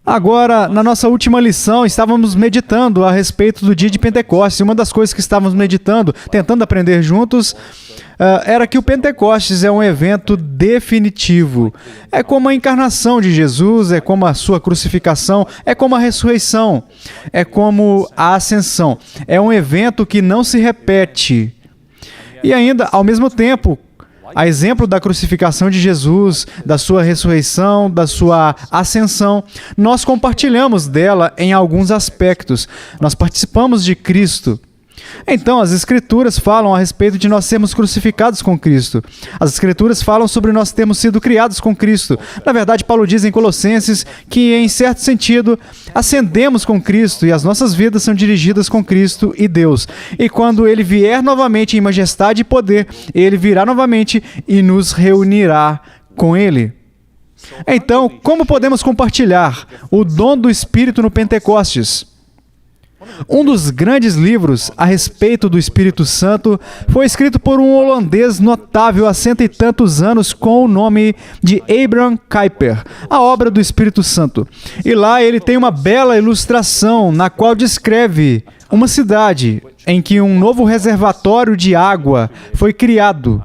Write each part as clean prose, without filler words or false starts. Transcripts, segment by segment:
Agora, na nossa última lição, estávamos meditando a respeito do dia de Pentecostes. Uma das coisas que estávamos meditando, tentando aprender juntos, era que o Pentecostes é um evento definitivo. É como a encarnação de Jesus, é como a sua crucificação, é como a ressurreição, é como a ascensão. É um evento que não se repete. E ainda, ao mesmo tempo, a exemplo da crucificação de Jesus, da sua ressurreição, da sua ascensão, nós compartilhamos dela em alguns aspectos. Nós participamos de Cristo. Então, as Escrituras falam a respeito de nós sermos crucificados com Cristo. As Escrituras falam sobre nós termos sido criados com Cristo. Na verdade, Paulo diz em Colossenses que, em certo sentido, ascendemos com Cristo e as nossas vidas são dirigidas com Cristo e Deus. E quando Ele vier novamente em majestade e poder, Ele virá novamente e nos reunirá com Ele. Então, como podemos compartilhar o dom do Espírito no Pentecostes? Um dos grandes livros a respeito do Espírito Santo foi escrito por um holandês notável há 100 e tantos anos com o nome de Abraham Kuyper, A Obra do Espírito Santo. E lá ele tem uma bela ilustração na qual descreve uma cidade em que um novo reservatório de água foi criado.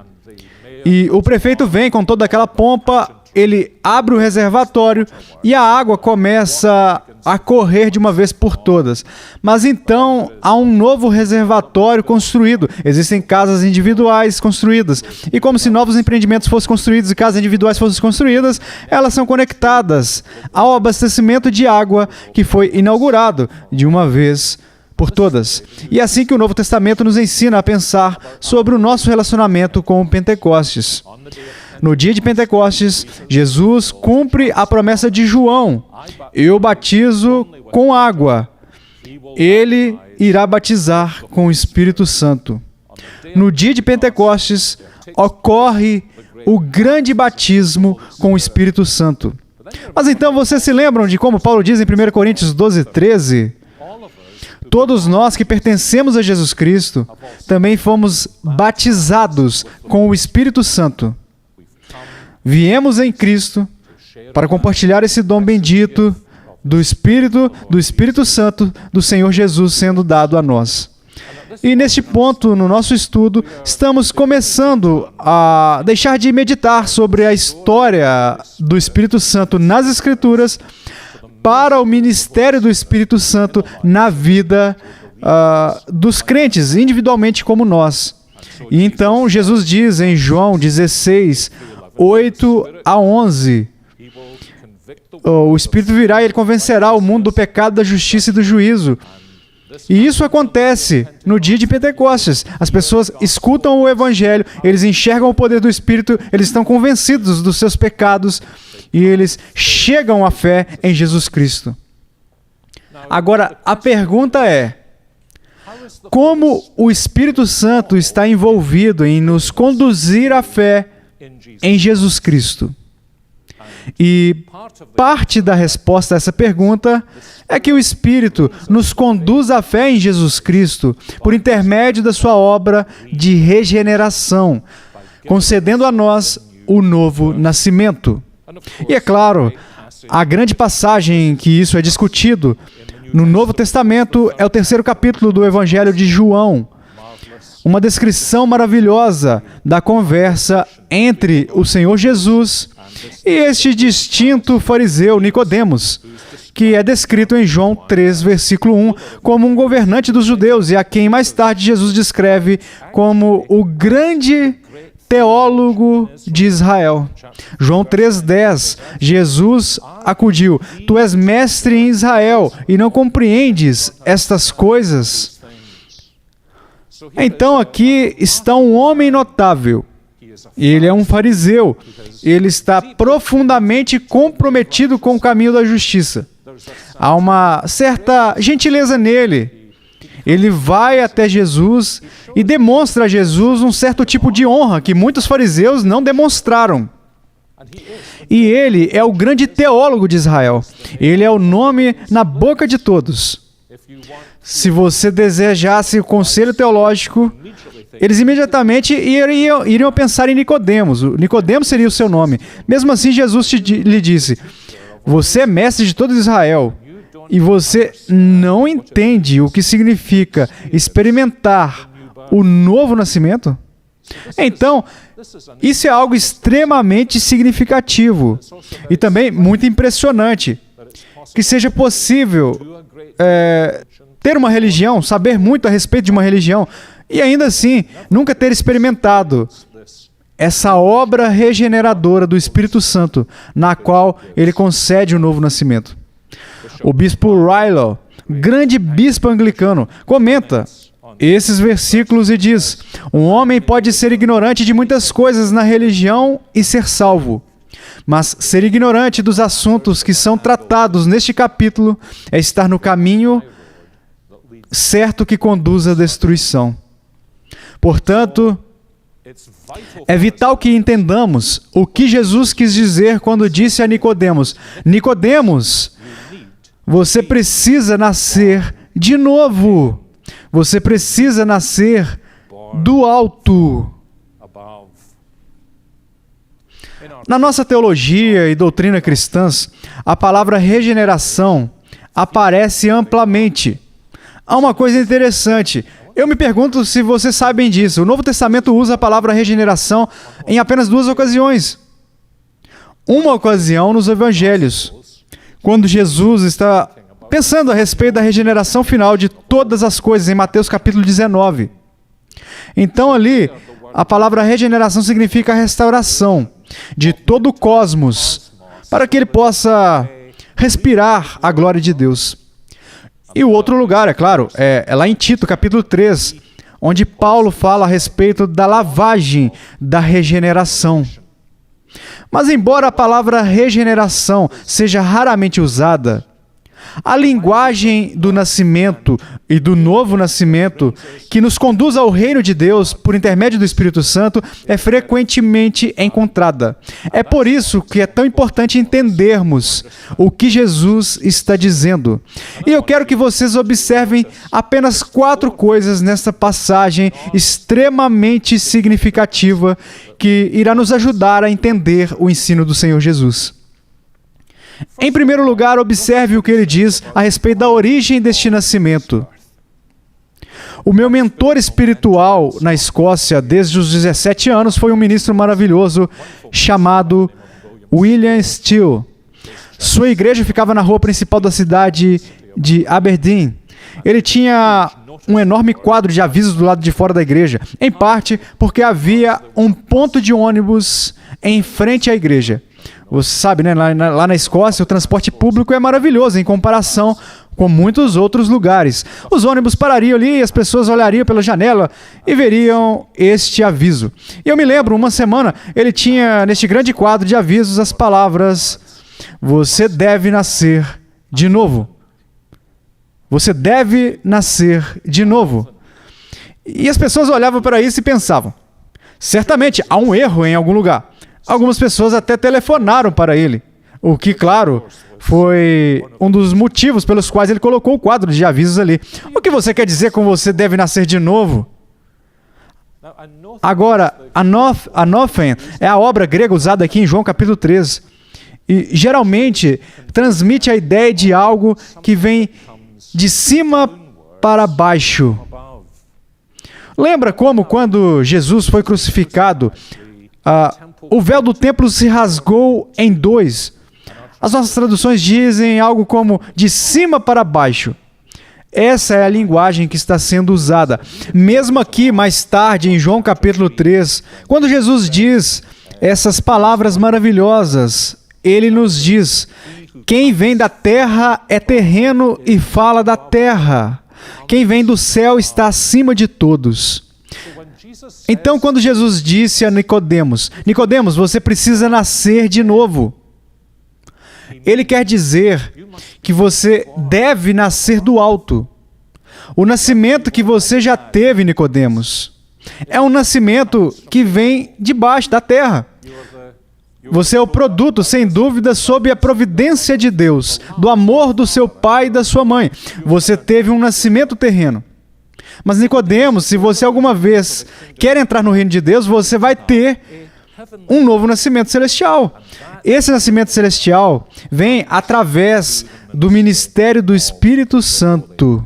E o prefeito vem com toda aquela pompa, ele abre o reservatório e a água começa a correr de uma vez por todas. Mas então há um novo reservatório construído. Existem casas individuais construídas. E como se novos empreendimentos fossem construídos e casas individuais fossem construídas, elas são conectadas ao abastecimento de água que foi inaugurado de uma vez por todas. E é assim que o Novo Testamento nos ensina a pensar sobre o nosso relacionamento com o Pentecostes. No dia de Pentecostes, Jesus cumpre a promessa de João: eu batizo com água. Ele irá batizar com o Espírito Santo. No dia de Pentecostes, ocorre o grande batismo com o Espírito Santo. Mas então vocês se lembram de como Paulo diz em 1 Coríntios 12:13? Todos nós que pertencemos a Jesus Cristo também fomos batizados com o Espírito Santo. Viemos em Cristo para compartilhar esse dom bendito do Espírito Santo do Senhor Jesus sendo dado a nós. E neste ponto, no nosso estudo, estamos começando a deixar de meditar sobre a história do Espírito Santo nas Escrituras para o ministério do Espírito Santo na vida dos crentes, individualmente como nós. E então, Jesus diz em João 16, 8 a 11, o Espírito virá e ele convencerá o mundo do pecado, da justiça e do juízo. E isso acontece no dia de Pentecostes. As pessoas escutam o Evangelho, eles enxergam o poder do Espírito, eles estão convencidos dos seus pecados e eles chegam à fé em Jesus Cristo. Agora, a pergunta é: como o Espírito Santo está envolvido em nos conduzir à fé em Jesus Cristo? E parte da resposta a essa pergunta é que o Espírito nos conduz à fé em Jesus Cristo por intermédio da sua obra de regeneração, concedendo a nós o novo nascimento. E é claro, a grande passagem em que isso é discutido no Novo Testamento é o 3º capítulo do Evangelho de João. Uma descrição maravilhosa da conversa entre o Senhor Jesus e este distinto fariseu Nicodemos, que é descrito em João 3, versículo 1, como um governante dos judeus e a quem mais tarde Jesus descreve como o grande teólogo de Israel. João 3,10, Jesus acudiu: tu és mestre em Israel e não compreendes estas coisas? Então aqui está um homem notável. Ele é um fariseu. Ele está profundamente comprometido com o caminho da justiça. Há uma certa gentileza nele. Ele vai até Jesus e demonstra a Jesus um certo tipo de honra que muitos fariseus não demonstraram. E ele é o grande teólogo de Israel. Ele é o nome na boca de todos. Se você desejasse o conselho teológico, eles imediatamente iriam pensar em Nicodemos. Nicodemos seria o seu nome. Mesmo assim, Jesus lhe disse: Você é mestre de todo Israel e você não entende o que significa experimentar o novo nascimento? Então, isso é algo extremamente significativo e também muito impressionante. Que seja possível ter uma religião, saber muito a respeito de uma religião e ainda assim nunca ter experimentado essa obra regeneradora do Espírito Santo, na qual ele concede o novo nascimento. O bispo Rylow, grande bispo anglicano, comenta esses versículos e diz: um homem pode ser ignorante de muitas coisas na religião e ser salvo, mas ser ignorante dos assuntos que são tratados neste capítulo é estar no caminho certo que conduz à destruição. Portanto, é vital que entendamos o que Jesus quis dizer quando disse a Nicodemos: Nicodemos, você precisa nascer de novo. Você precisa nascer do alto. Na nossa teologia e doutrina cristãs, a palavra regeneração aparece amplamente. Há uma coisa interessante. Eu me pergunto se vocês sabem disso. O Novo Testamento usa a palavra regeneração em apenas 2 ocasiões. Uma ocasião nos Evangelhos, quando Jesus está pensando a respeito da regeneração final de todas as coisas, em Mateus capítulo 19. Então ali, a palavra regeneração significa a restauração de todo o cosmos, para que ele possa respirar a glória de Deus. E o outro lugar, é claro, é lá em Tito, capítulo 3, onde Paulo fala a respeito da lavagem da regeneração. Mas embora a palavra regeneração seja raramente usada, a linguagem do nascimento e do novo nascimento, que nos conduz ao reino de Deus por intermédio do Espírito Santo, é frequentemente encontrada. É por isso que é tão importante entendermos o que Jesus está dizendo. E eu quero que vocês observem apenas 4 coisas nesta passagem extremamente significativa que irá nos ajudar a entender o ensino do Senhor Jesus. Em primeiro lugar, observe o que ele diz a respeito da origem deste nascimento. O meu mentor espiritual na Escócia, desde os 17 anos, foi um ministro maravilhoso chamado William Steele. Sua igreja ficava na rua principal da cidade de Aberdeen. Ele tinha um enorme quadro de avisos do lado de fora da igreja, em parte porque havia um ponto de ônibus em frente à igreja. Você sabe, né? Lá na Escócia, o transporte público é maravilhoso em comparação com muitos outros lugares. Os ônibus parariam ali e as pessoas olhariam pela janela e veriam este aviso. E eu me lembro, uma semana, ele tinha neste grande quadro de avisos as palavras: você deve nascer de novo. Você deve nascer de novo. E as pessoas olhavam para isso e pensavam: certamente há um erro em algum lugar. Algumas pessoas até telefonaram para ele, o que, claro, foi um dos motivos pelos quais ele colocou o quadro de avisos ali. O que você quer dizer com você deve nascer de novo? Agora, anothen é a obra grega usada aqui em João capítulo 3. E geralmente transmite a ideia de algo que vem de cima para baixo. Lembra como quando Jesus foi crucificado, o véu do templo se rasgou em 2. As nossas traduções dizem algo como de cima para baixo. Essa é a linguagem que está sendo usada. Mesmo aqui, mais tarde, em João capítulo 3, quando Jesus diz essas palavras maravilhosas, ele nos diz: quem vem da terra é terreno e fala da terra. Quem vem do céu está acima de todos. Então, quando Jesus disse a Nicodemos: Nicodemos, você precisa nascer de novo, ele quer dizer que você deve nascer do alto. O nascimento que você já teve, Nicodemos, é um nascimento que vem de baixo da terra. Você é o produto, sem dúvida, sob a providência de Deus, do amor do seu pai e da sua mãe. Você teve um nascimento terreno. Mas, Nicodemos, se você alguma vez quer entrar no reino de Deus, você vai ter um novo nascimento celestial. Esse nascimento celestial vem através do ministério do Espírito Santo.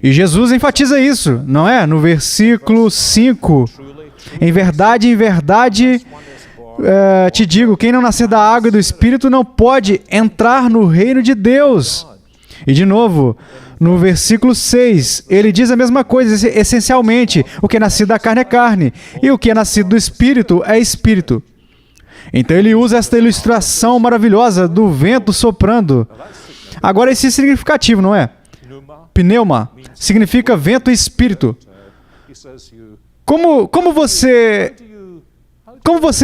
E Jesus enfatiza isso, não é? No versículo 5. Em verdade, te digo, quem não nascer da água e do Espírito não pode entrar no reino de Deus. E de novo, no versículo 6, ele diz a mesma coisa, essencialmente, o que é nascido da carne é carne, e o que é nascido do Espírito é Espírito. Então ele usa esta ilustração maravilhosa do vento soprando. Agora isso é significativo, não é? Pneuma significa vento e espírito. Como você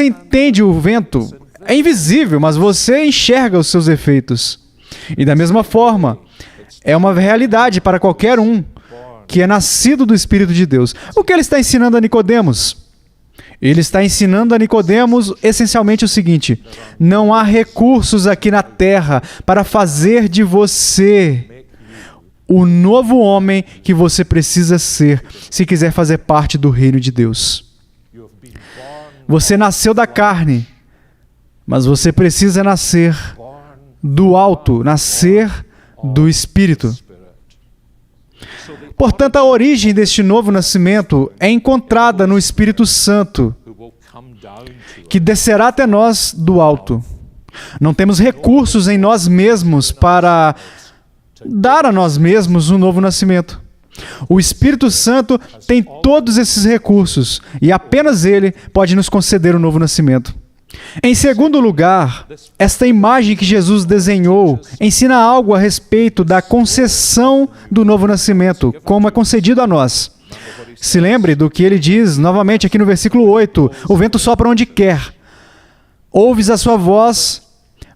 entende o vento? É invisível, mas você enxerga os seus efeitos. E da mesma forma, é uma realidade para qualquer um que é nascido do Espírito de Deus. O que ele está ensinando a Nicodemos? Ele está ensinando a Nicodemos essencialmente o seguinte: não há recursos aqui na terra para fazer de você o novo homem que você precisa ser se quiser fazer parte do reino de Deus. Você nasceu da carne, mas você precisa nascer do alto, nascer do Espírito. Portanto, a origem deste novo nascimento é encontrada no Espírito Santo, que descerá até nós do alto. Não temos recursos em nós mesmos para dar a nós mesmos um novo nascimento. O Espírito Santo tem todos esses recursos e apenas Ele pode nos conceder um novo nascimento. Em segundo lugar, esta imagem que Jesus desenhou ensina algo a respeito da concessão do novo nascimento, como é concedido a nós. Se lembre do que ele diz novamente aqui no versículo 8, o vento sopra onde quer. Ouves a sua voz,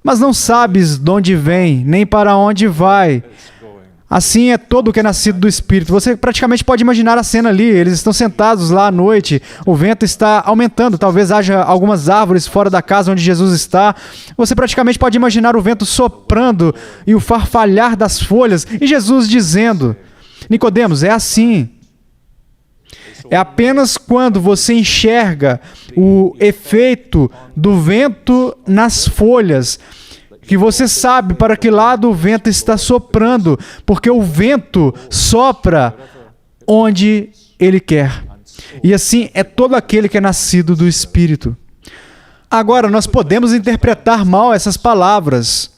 mas não sabes de onde vem, nem para onde vai. Assim é todo o que é nascido do Espírito. Você praticamente pode imaginar a cena ali. Eles estão sentados lá à noite, o vento está aumentando, talvez haja algumas árvores fora da casa onde Jesus está. Você praticamente pode imaginar o vento soprando e o farfalhar das folhas, e Jesus dizendo: Nicodemos, é assim. É apenas quando você enxerga o efeito do vento nas folhas que você sabe para que lado o vento está soprando, porque o vento sopra onde ele quer. E assim é todo aquele que é nascido do Espírito. Agora, nós podemos interpretar mal essas palavras,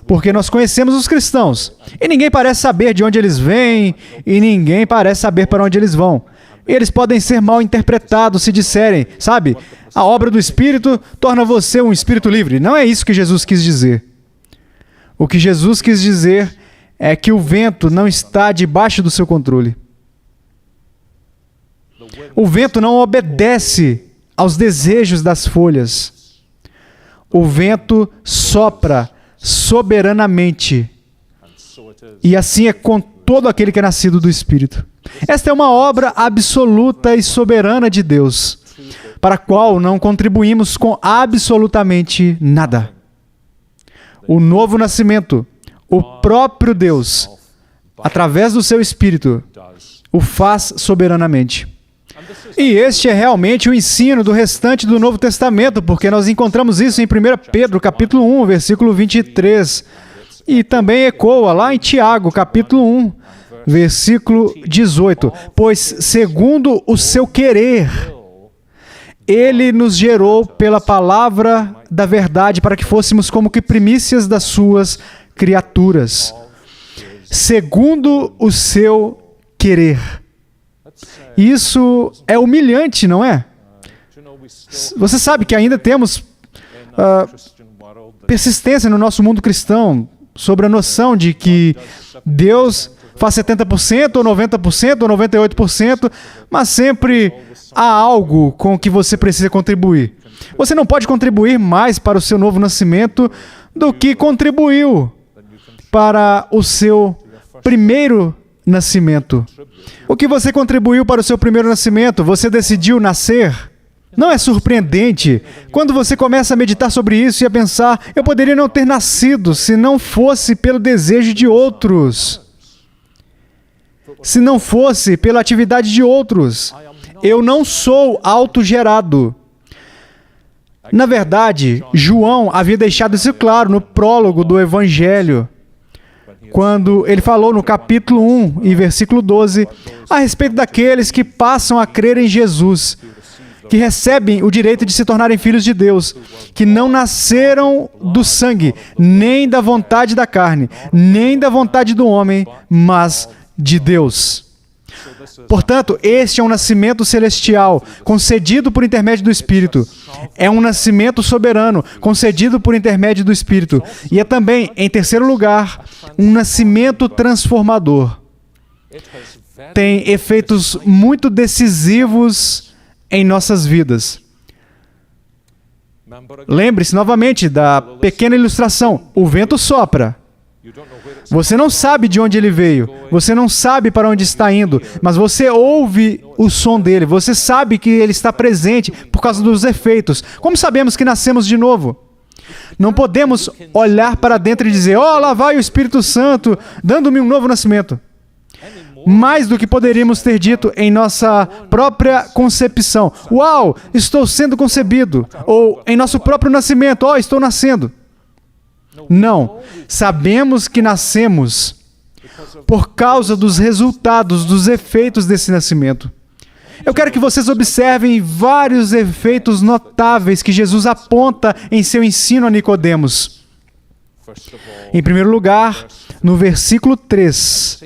porque nós conhecemos os cristãos, e ninguém parece saber de onde eles vêm, e ninguém parece saber para onde eles vão. Eles podem ser mal interpretados se disserem, sabe, a obra do Espírito torna você um espírito livre. Não é isso que Jesus quis dizer. O que Jesus quis dizer é que o vento não está debaixo do seu controle. O vento não obedece aos desejos das folhas. O vento sopra soberanamente. E assim é com todo aquele que é nascido do Espírito. Esta é uma obra absoluta e soberana de Deus, para a qual não contribuímos com absolutamente nada. O novo nascimento, o próprio Deus, através do seu Espírito, o faz soberanamente. E este é realmente o ensino do restante do Novo Testamento, porque nós encontramos isso em 1 Pedro, capítulo 1, versículo 23. E também ecoa lá em Tiago, capítulo 1, versículo 18. Pois, segundo o seu querer, Ele nos gerou pela palavra da verdade para que fôssemos como que primícias das suas criaturas. Segundo o seu querer. Isso é humilhante, não é? Você sabe que ainda temos persistência no nosso mundo cristão sobre a noção de que Deus faz 70%, ou 90%, ou 98%, mas sempre há algo com o que você precisa contribuir. Você não pode contribuir mais para o seu novo nascimento do que contribuiu para o seu primeiro nascimento. O que você contribuiu para o seu primeiro nascimento? Você decidiu nascer? Não é surpreendente quando você começa a meditar sobre isso e a pensar: eu poderia não ter nascido se não fosse pelo desejo de outros, se não fosse pela atividade de outros. Eu não sou autogerado. Na verdade, João havia deixado isso claro no prólogo do Evangelho, quando ele falou no capítulo 1 e versículo 12, a respeito daqueles que passam a crer em Jesus, que recebem o direito de se tornarem filhos de Deus, que não nasceram do sangue, nem da vontade da carne, nem da vontade do homem, mas de Deus. Portanto, este é um nascimento celestial, concedido por intermédio do Espírito. É um nascimento soberano, concedido por intermédio do Espírito. E é também, em terceiro lugar, um nascimento transformador. Tem efeitos muito decisivos em nossas vidas. Lembre-se novamente da pequena ilustração. O vento sopra. Você não sabe de onde ele veio, você não sabe para onde está indo, mas você ouve o som dele, você sabe que ele está presente por causa dos efeitos. Como sabemos que nascemos de novo? Não podemos olhar para dentro e dizer, lá vai o Espírito Santo, dando-me um novo nascimento. Mais do que poderíamos ter dito em nossa própria concepção. Uau, estou sendo concebido. Ou em nosso próprio nascimento, estou nascendo. Não, sabemos que nascemos por causa dos resultados, dos efeitos desse nascimento. Eu quero que vocês observem vários efeitos notáveis que Jesus aponta em seu ensino a Nicodemos. Em primeiro lugar, no versículo 3,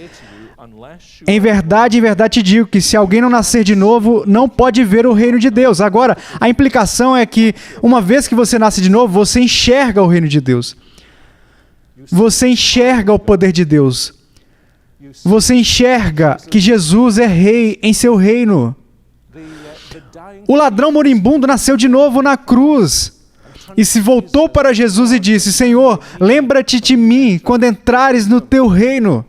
em verdade te digo que se alguém não nascer de novo, não pode ver o reino de Deus. Agora, a implicação é que, uma vez que você nasce de novo, você enxerga o reino de Deus. Você enxerga o poder de Deus. Você enxerga que Jesus é rei em seu reino. O ladrão moribundo nasceu de novo na cruz e se voltou para Jesus e disse, Senhor, lembra-te de mim quando entrares no teu reino.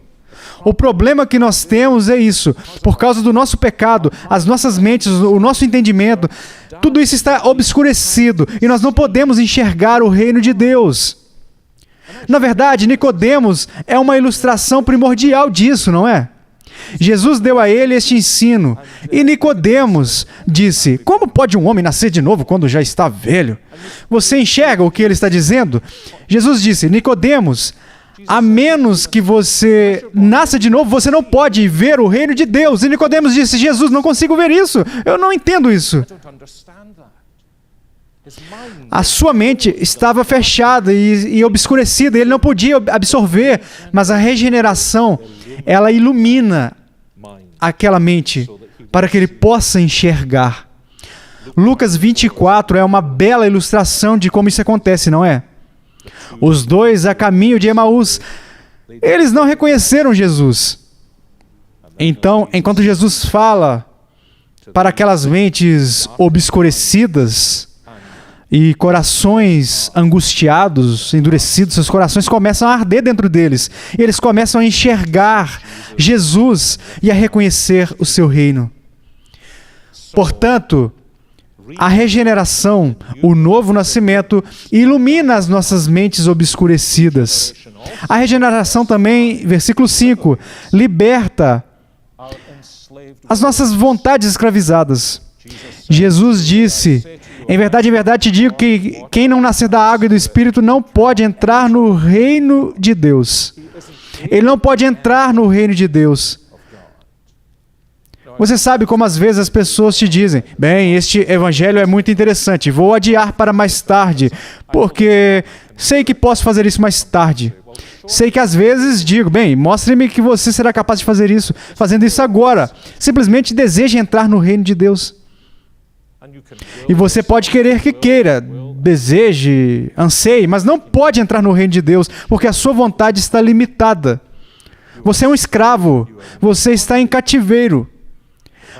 O problema que nós temos é isso. Por causa do nosso pecado, as nossas mentes, o nosso entendimento, tudo isso está obscurecido e nós não podemos enxergar o reino de Deus. Na verdade, Nicodemos é uma ilustração primordial disso, não é? Jesus deu a ele este ensino, e Nicodemos disse, como pode um homem nascer de novo quando já está velho? Você enxerga o que ele está dizendo? Jesus disse, Nicodemos, a menos que você nasça de novo, você não pode ver o reino de Deus. E Nicodemos disse, Jesus, não consigo ver isso, eu não entendo isso. A sua mente estava fechada e obscurecida, ele não podia absorver, mas a regeneração, ela ilumina aquela mente para que ele possa enxergar. Lucas 24 é uma bela ilustração de como isso acontece, não é? Os dois a caminho de Emaús, eles não reconheceram Jesus. Então, enquanto Jesus fala para aquelas mentes obscurecidas, e corações angustiados, endurecidos, seus corações começam a arder dentro deles. E eles começam a enxergar Jesus e a reconhecer o seu reino. Portanto, a regeneração, o novo nascimento, ilumina as nossas mentes obscurecidas. A regeneração também, versículo 5, liberta as nossas vontades escravizadas. Jesus disse, em verdade te digo que quem não nascer da água e do Espírito não pode entrar no reino de Deus. Ele não pode entrar no reino de Deus. Você sabe como às vezes as pessoas te dizem, bem, este evangelho é muito interessante, vou adiar para mais tarde, porque sei que posso fazer isso mais tarde. Sei que às vezes digo, bem, mostre-me que você será capaz de fazer isso, fazendo isso agora. Simplesmente deseje entrar no reino de Deus. E você pode querer que queira, deseje, anseie, mas não pode entrar no reino de Deus, porque a sua vontade está limitada. Você é um escravo, você está em cativeiro.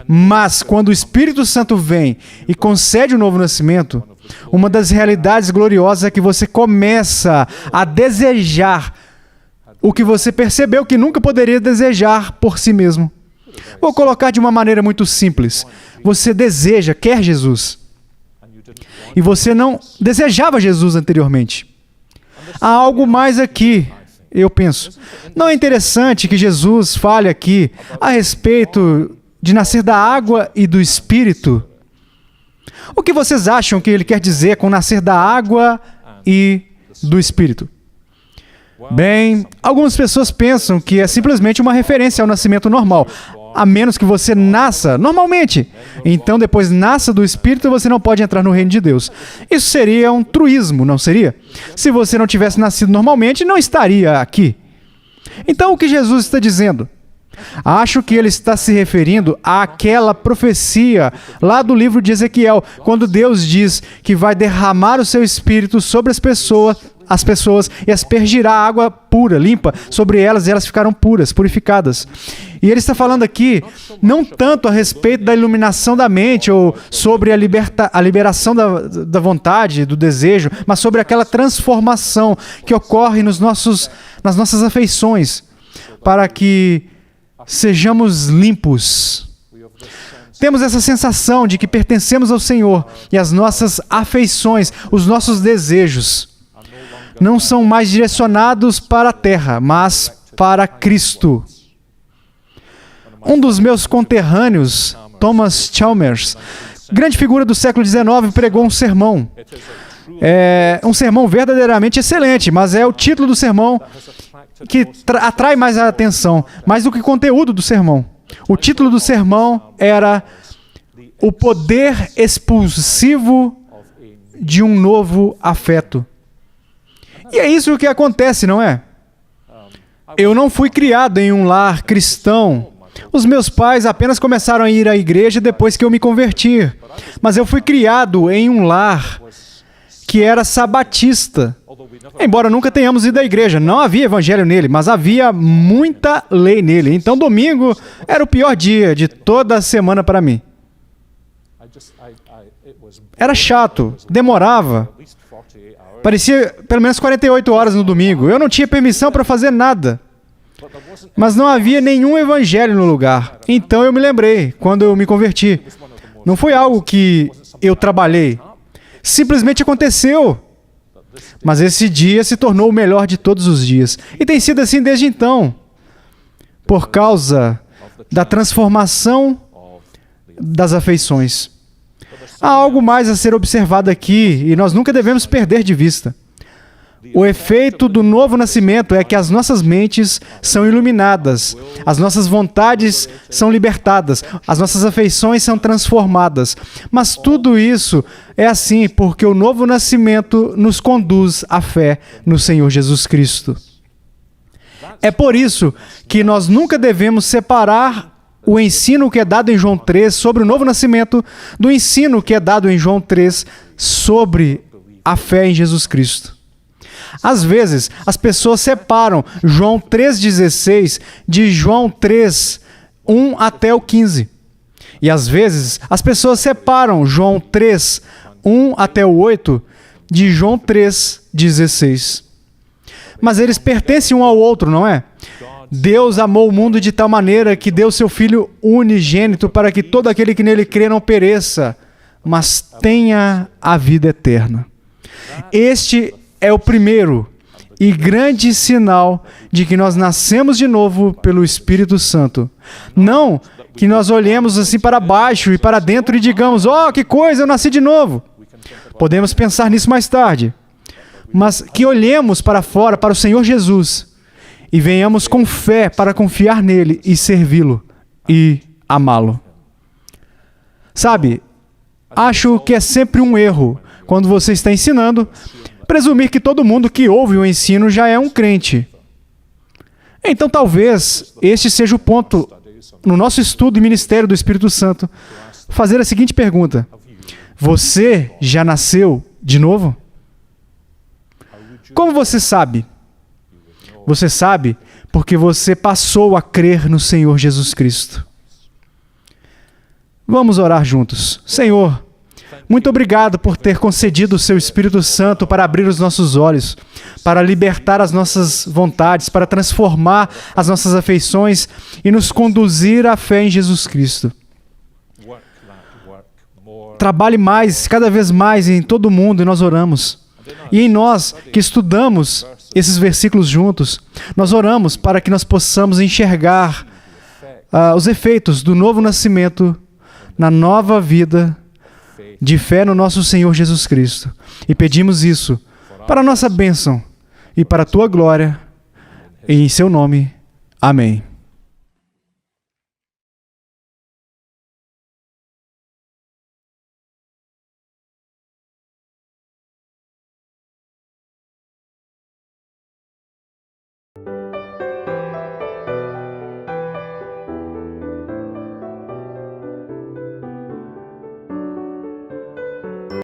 Mas quando o Espírito Santo vem e concede o novo nascimento, uma das realidades gloriosas é que você começa a desejar o que você percebeu que nunca poderia desejar por si mesmo. Vou colocar de uma maneira muito simples. Você deseja, quer Jesus. E você não desejava Jesus anteriormente. Há algo mais aqui, eu penso. Não é interessante que Jesus fale aqui a respeito de nascer da água e do Espírito? O que vocês acham que ele quer dizer com nascer da água e do Espírito? Bem, algumas pessoas pensam que é simplesmente uma referência ao nascimento normal, a menos que você nasça normalmente. Então, depois nasça do Espírito, você não pode entrar no reino de Deus. Isso seria um truísmo, não seria? Se você não tivesse nascido normalmente, não estaria aqui. Então, o que Jesus está dizendo? Acho que ele está se referindo àquela profecia lá do livro de Ezequiel, quando Deus diz que vai derramar o seu Espírito sobre as pessoas e aspergirá água pura, limpa, sobre elas e elas ficaram puras, purificadas. E ele está falando aqui não tanto a respeito da iluminação da mente ou sobre a liberação da vontade, do desejo, mas sobre aquela transformação que ocorre nas nossas afeições, para que sejamos limpos. Temos essa sensação de que pertencemos ao Senhor e as nossas afeições, os nossos desejos, não são mais direcionados para a terra, mas para Cristo. Um dos meus conterrâneos, Thomas Chalmers, grande figura do século XIX, pregou um sermão. É um sermão verdadeiramente excelente, mas é o título do sermão que atrai mais a atenção, mais do que o conteúdo do sermão. O título do sermão era O Poder Expulsivo de um Novo Afeto. E é isso que acontece, não é? Eu não fui criado em um lar cristão. Os meus pais apenas começaram a ir à igreja depois que eu me converti. Mas eu fui criado em um lar que era sabatista. Embora nunca tenhamos ido à igreja, não havia evangelho nele, mas havia muita lei nele. Então domingo era o pior dia de toda a semana para mim. Era chato, demorava. Parecia pelo menos 48 horas no domingo. Eu não tinha permissão para fazer nada. Mas não havia nenhum evangelho no lugar. Então eu me lembrei, quando eu me converti. Não foi algo que eu trabalhei. Simplesmente aconteceu. Mas esse dia se tornou o melhor de todos os dias. E tem sido assim desde então. Por causa da transformação das afeições. Há algo mais a ser observado aqui e nós nunca devemos perder de vista. O efeito do novo nascimento é que as nossas mentes são iluminadas, as nossas vontades são libertadas, as nossas afeições são transformadas. Mas tudo isso é assim porque o novo nascimento nos conduz à fé no Senhor Jesus Cristo. É por isso que nós nunca devemos separar o ensino que é dado em João 3 sobre o novo nascimento do ensino que é dado em João 3 sobre a fé em Jesus Cristo. Às vezes, as pessoas separam João 3,16 de João 3, 1 até o 15. E às vezes, as pessoas separam João 3, 1 até o 8 de João 3, 16. Mas eles pertencem um ao outro, não é? Deus amou o mundo de tal maneira que deu seu Filho unigênito para que todo aquele que nele crê não pereça, mas tenha a vida eterna. Este é o primeiro e grande sinal de que nós nascemos de novo pelo Espírito Santo. Não que nós olhemos assim para baixo e para dentro e digamos, oh, que coisa, eu nasci de novo. Podemos pensar nisso mais tarde. Mas que olhemos para fora, para o Senhor Jesus, e venhamos com fé para confiar nele e servi-lo e amá-lo. Sabe, acho que é sempre um erro, quando você está ensinando, presumir que todo mundo que ouve o ensino já é um crente. Então talvez este seja o ponto, no nosso estudo e ministério do Espírito Santo, fazer a seguinte pergunta: você já nasceu de novo? Como você sabe? Você sabe porque você passou a crer no Senhor Jesus Cristo. Vamos orar juntos. Senhor, muito obrigado por ter concedido o seu Espírito Santo para abrir os nossos olhos, para libertar as nossas vontades, para transformar as nossas afeições e nos conduzir à fé em Jesus Cristo. Trabalhe mais, cada vez mais em todo mundo e nós oramos. E em nós que estudamos esses versículos juntos, nós oramos para que nós possamos enxergar os efeitos do novo nascimento na nova vida de fé no nosso Senhor Jesus Cristo. E pedimos isso para a nossa bênção e para a tua glória, e em seu nome. Amém.